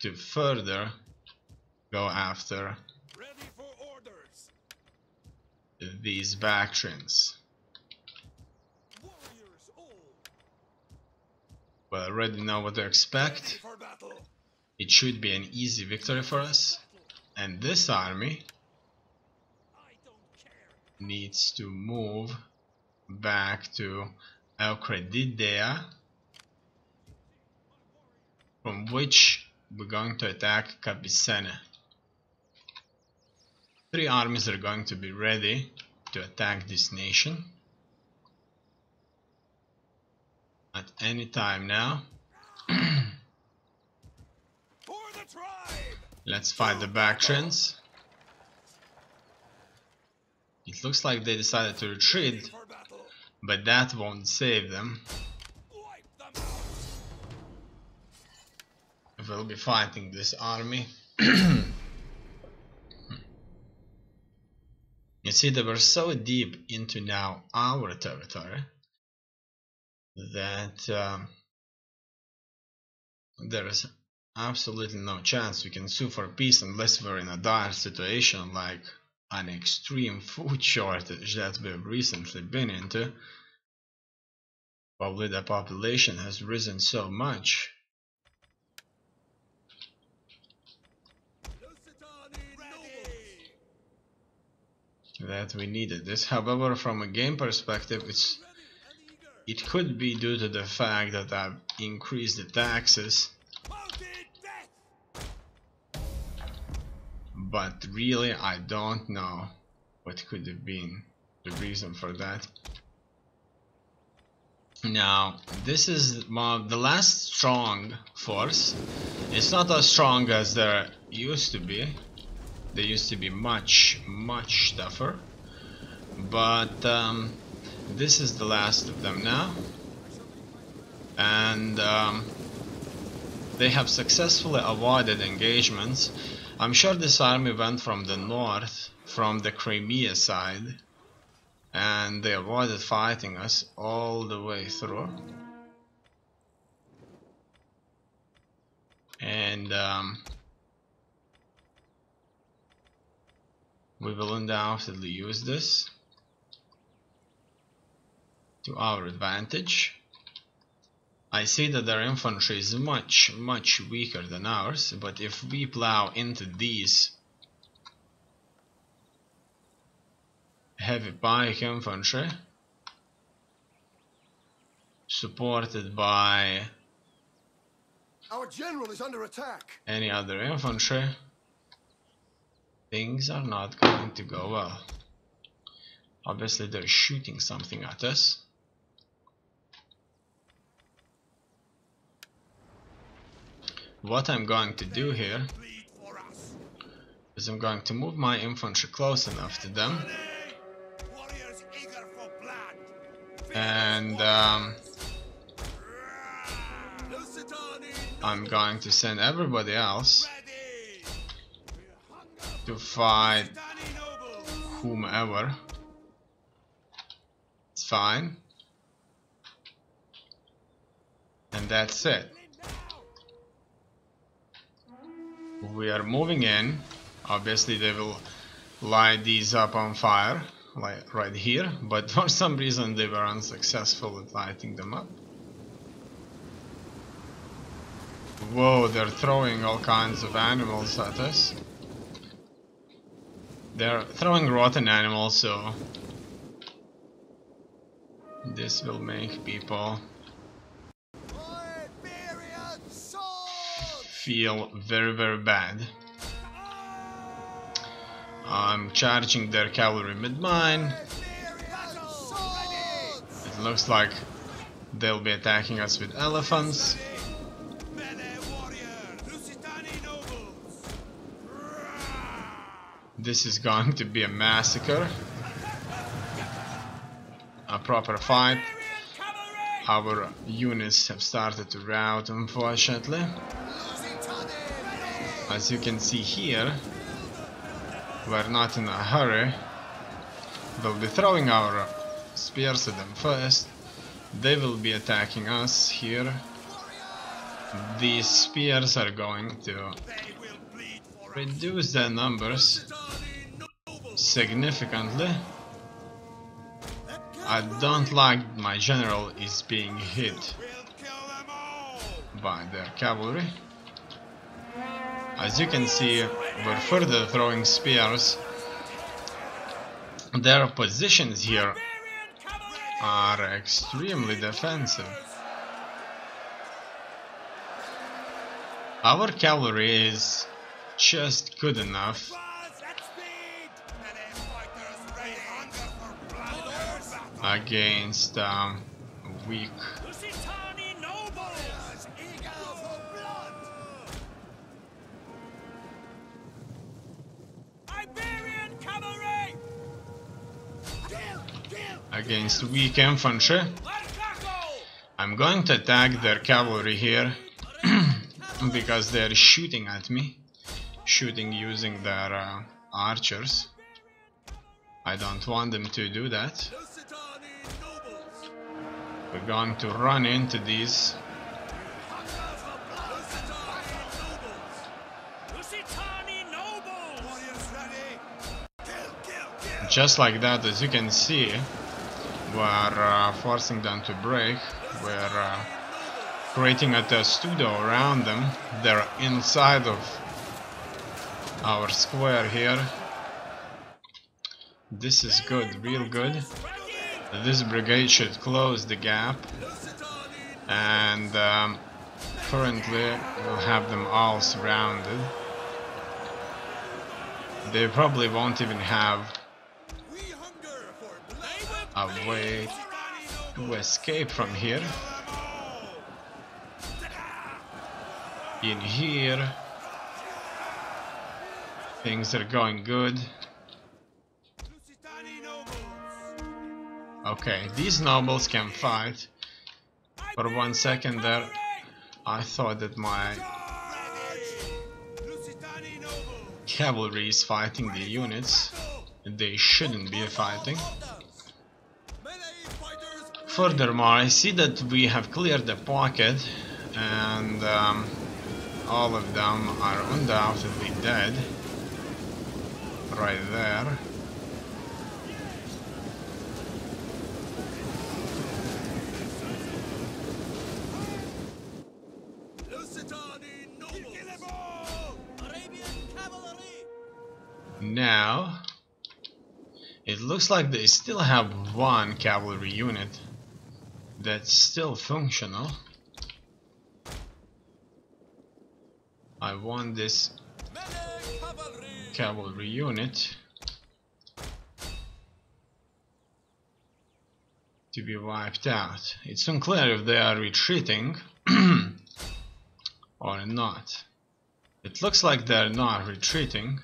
to further go after these Bactrians. Well, I already know what to expect. It should be an easy victory for us. And this army needs to move back to Eucredidea, from which we're going to attack Capicene. 3 armies are going to be ready to attack this nation at any time now. Let's fight the Bactrians. It looks like they decided to retreat, but that won't save them. We'll be fighting this army. You see, they were so deep into now our territory that there is absolutely no chance we can sue for peace unless we're in a dire situation like an extreme food shortage that we've recently been into. Probably the population has risen so much that we needed this. However, from a game perspective, it could be due to the fact that I've increased the taxes, but really I don't know what could have been the reason for that. Now, this is the last strong force. It's not as strong as there used to be. They used to be much tougher, but this is the last of them now, and they have successfully avoided engagements. I'm sure this army went from the north, from the Crimea side, and they avoided fighting us all the way through. And we will undoubtedly use this to our advantage. I see that their infantry is much weaker than ours, but if we plow into these heavy pike infantry supported by our general is under attack, any other infantry, things are not going to go well. Obviously they're shooting something at us. What I'm going to do here is I'm going to move my infantry close enough to them, and I'm going to send everybody else to fight whomever. It's fine, and that's it. We are moving in. Obviously they will light these up on fire, like right here, but for some reason they were unsuccessful at lighting them up. Whoa, they're throwing all kinds of animals at us. They're throwing rotten animals, so this will make people feel very bad. I'm charging their cavalry mid-mine. It looks like they'll be attacking us with elephants. This is going to be a massacre, a proper fight. Our units have started to rout, unfortunately. As you can see here, we're not in a hurry. We'll be throwing our spears at them first. They will be attacking us here. these spears are going to reduce their numbers significantly. I don't like my general is being hit by their cavalry. As you can see, we're further throwing spears. Their positions here are extremely defensive. Our cavalry is just good enough against weak infantry. I'm going to attack their cavalry here because they're shooting at me, shooting using their archers. I don't want them to do that. We're going to run into these. Just like that, as you can see, we're forcing them to break. We're creating a testudo around them. They're inside of our square here. This is good, real good. This brigade should close the gap, and currently we'll have them all surrounded. They probably won't even have a way to escape from here. In here, things are going good. Okay, these nobles can fight. For 1 second there, I thought that my cavalry is fighting the units. They shouldn't be fighting. Furthermore, I see that we have cleared the pocket, and all of them are undoubtedly dead. Right there. Now, it looks like they still have one cavalry unit that's still functional. I want this cavalry unit to be wiped out. It's unclear if they are retreating or not. It looks like they're not retreating.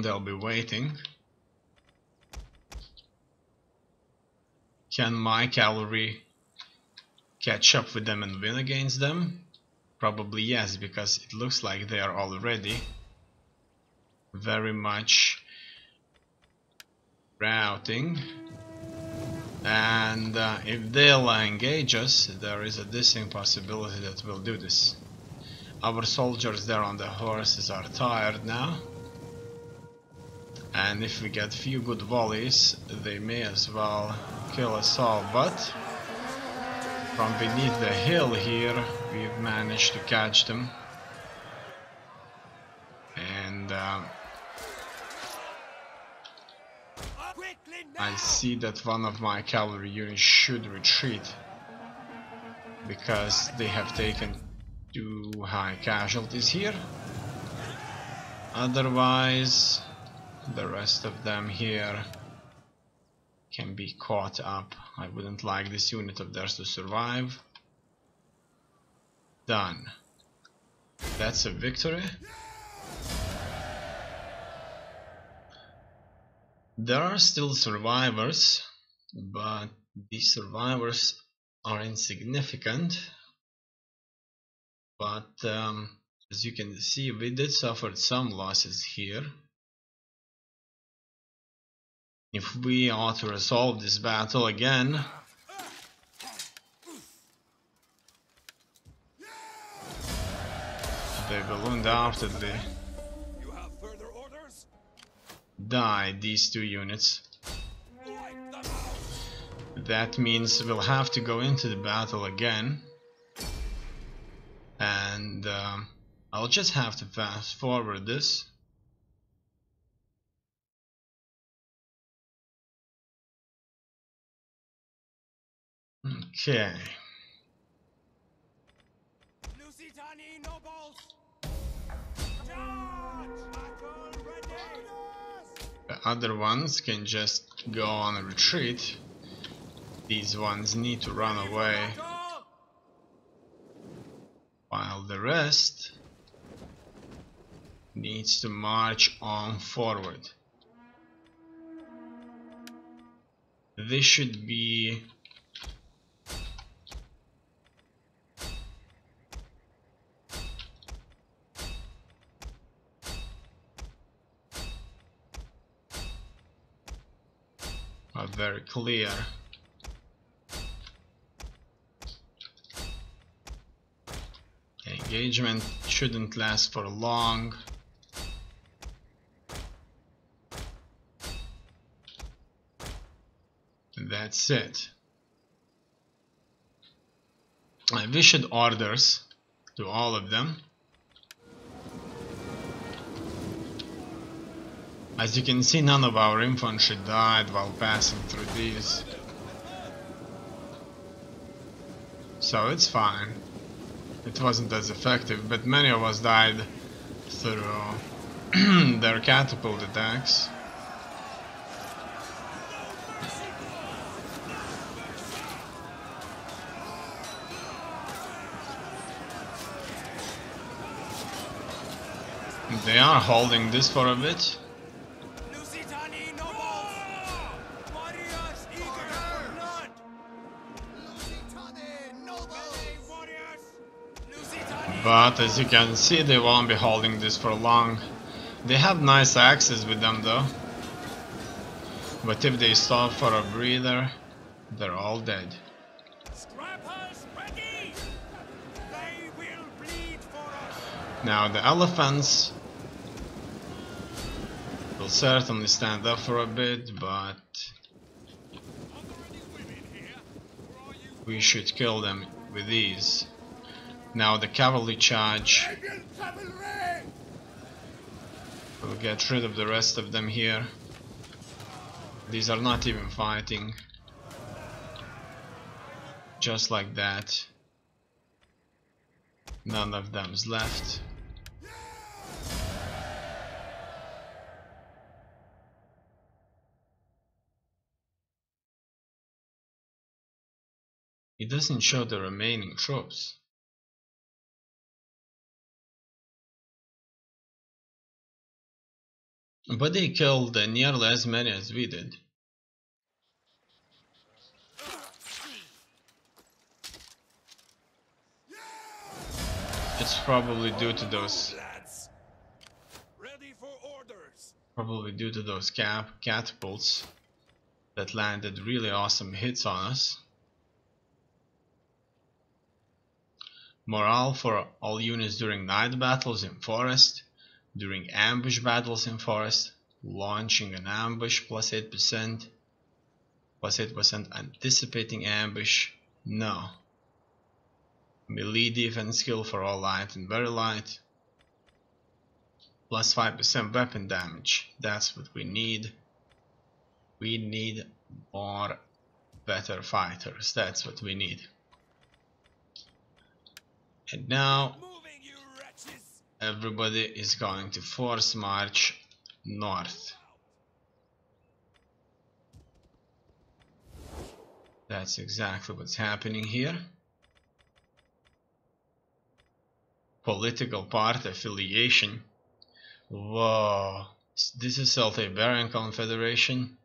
They'll be waiting. Can my cavalry catch up with them and win against them? Probably yes, because it looks like they are already very much routing. And if they'll engage us, there is a distinct possibility that we'll do this. Our soldiers there on the horses are tired now. And if we get few good volleys, they may as well kill us all. But from beneath the hill here, we've managed to catch them. And I see that one of my cavalry units should retreat, because they have taken too high casualties here. Otherwise, the rest of them here can be caught up. I wouldn't like this unit of theirs to survive. Done. That's a victory. There are still survivors, but these survivors are insignificant. But as you can see, we did suffer some losses here. If we are to resolve this battle again, They will undoubtedly You have further orders? die, these two units. Wipe them out. That means we'll have to go into the battle again. And I'll just have to fast forward this. Okay. Lusitani nobles! Charge! Battle ready! The other ones can just go on a retreat. These ones need to run away, while the rest needs to march on forward. This should be very clear. Engagement shouldn't last for long. That's it. I've issued orders to all of them. As you can see, none of our infantry died while passing through these. So it's fine. It wasn't as effective, but many of us died through their catapult attacks. They are holding this for a bit. Lusitani nobles! Warriors eager for blood! Lusitani nobles! Warriors! Lusitani! But as you can see, they won't be holding this for long. They have nice axes with them though. But if they stop for a breather, they're all dead. Scrappers ready! They will bleed for us! Now the elephants will certainly stand up for a bit, but we should kill them with ease. Now the cavalry charge. We'll get rid of the rest of them here. These are not even fighting. Just like that. None of them's left. It doesn't show the remaining troops. But they killed nearly as many as we did. It's probably due to those catapults that landed really awesome hits on us. Morale for all units during night battles in forest, during ambush battles in forest, launching an ambush plus 8%, plus 8% anticipating ambush, no. Melee defense skill for all light and very light, plus 5% weapon damage, that's what we need. We need more better fighters, that's what we need. And now everybody is going to force march north. That's exactly what's happening here. Political party affiliation. Whoa, this is Celtiberian Confederation.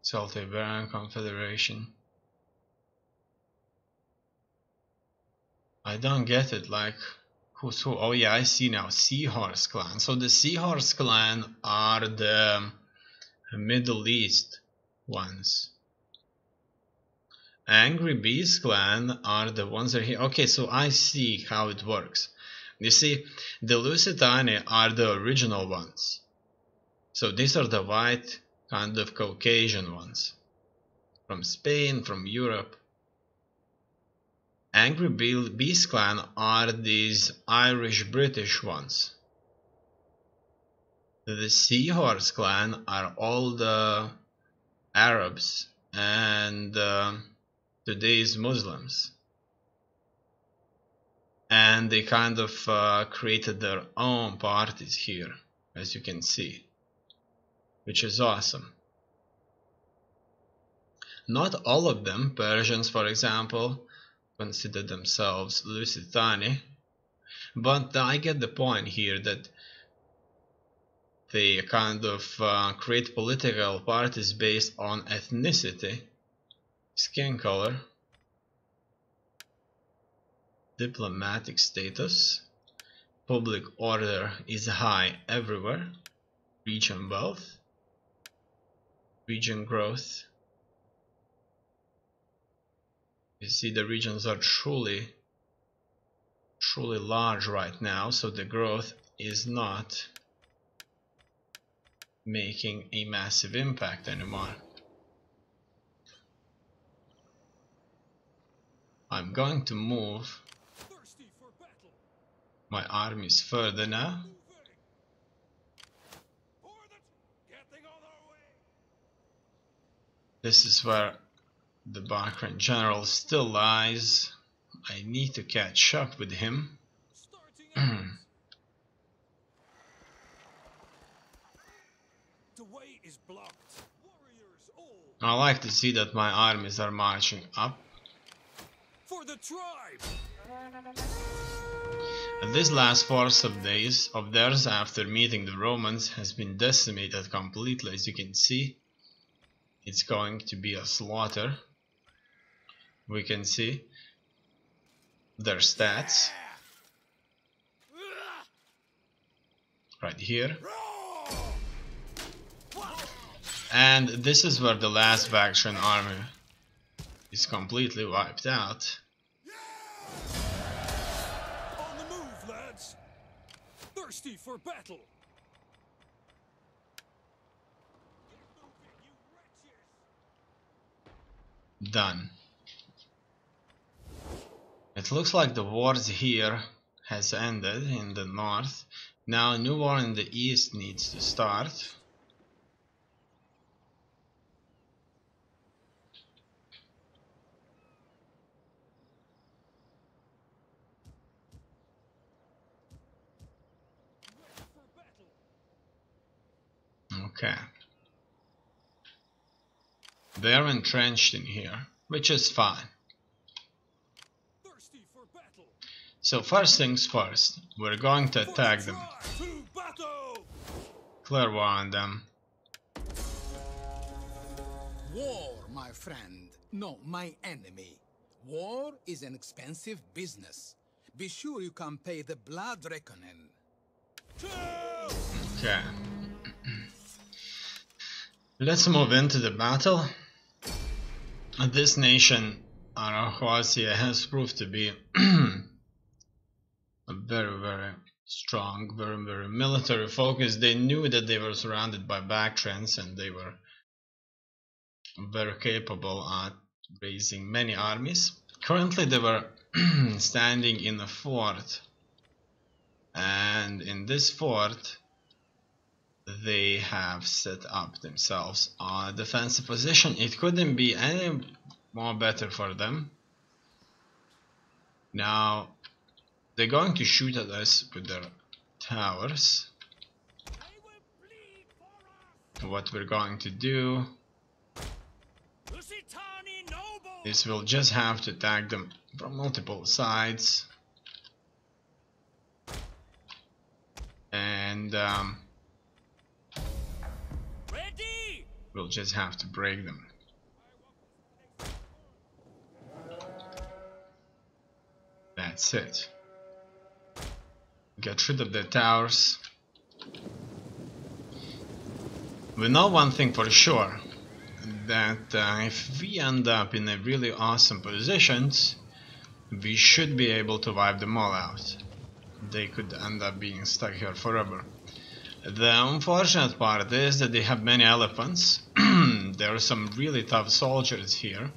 Celtiberian Confederation. I don't get it, like, who's who? Oh yeah, I see now, Seahorse Clan. So the Seahorse Clan are the Middle East ones. Angry Beast clan are the ones that are here. Okay, so I see how it works. You see, the Lusitani are the original ones. So these are the white, kind of Caucasian ones. From Spain, from Europe. Angry Beast clan are these Irish-British ones. The Seahorse clan are all the Arabs and today's Muslims. And they kind of created their own parties here, as you can see, which is awesome. Not all of them, Persians for example, consider themselves Lusitani, but I get the point here that they kind of create political parties based on ethnicity, skin color, diplomatic status, public order is high everywhere, region wealth, region growth. You see the regions are truly large right now, so the growth is not making a massive impact anymore. I'm going to move my armies further now. This is where the Bahrain general still lies. I need to catch up with him. I like to see that my armies are marching up. For the tribe. This last force of theirs after meeting the Romans has been decimated completely, as you can see. It's going to be a slaughter. We can see their stats right here. And this is where the last Bactrian army is completely wiped out. On the move, lads. Thirsty for battle. Done. It looks like the wars here has ended in the north. Now a new war in the east needs to start. Okay. They're entrenched in here, which is fine. So first things first, we're going to attack them. Clear war on them. War, my friend. No, my enemy. War is an expensive business. Be sure you can pay the blood reckoning. Okay. Let's move into the battle. This nation, Arahuasia, has proved to be very strong, very military focused. They knew that they were surrounded by Bactrians and they were very capable at raising many armies. Currently they were standing in a fort, and in this fort they have set up themselves a defensive position. It couldn't be any more better for them. Now they're going to shoot at us with their towers. What we're going to do is we'll just have to attack them from multiple sides. And we'll just have to break them. That's it. Get rid of the towers. We know one thing for sure. that if we end up in a really awesome positions, we should be able to wipe them all out. They could end up being stuck here forever. The unfortunate part is that they have many elephants. There are some really tough soldiers here.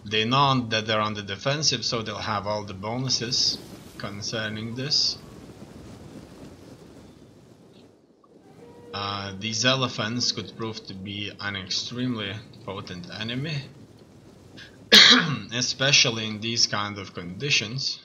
They know that they're on the defensive, so they'll have all the bonuses concerning this. These elephants could prove to be an extremely potent enemy, especially in these kind of conditions.